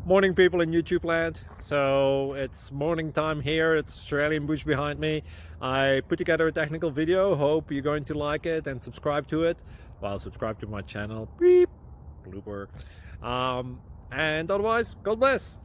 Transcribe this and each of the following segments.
Morning, people in YouTube land. So it's morning time here. It's Australian bush behind me. I put together a technical video. Hope you're going to like it and subscribe to it. Well, subscribe to my channel. Beep. Blooper. And otherwise, God bless.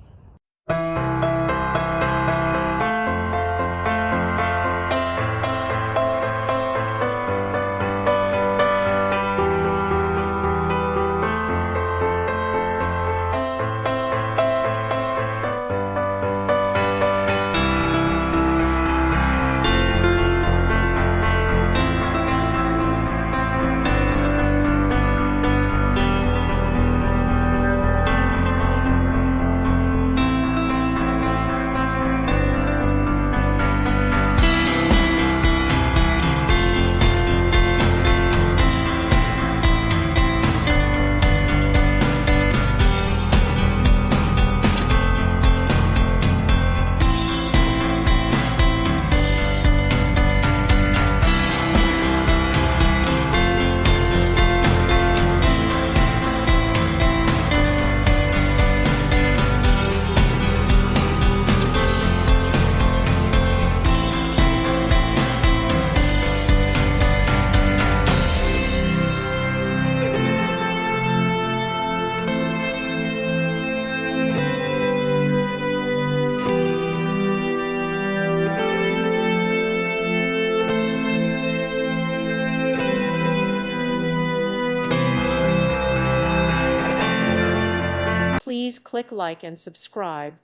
Please click like and subscribe.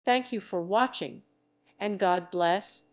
Thank you for watching, and God bless.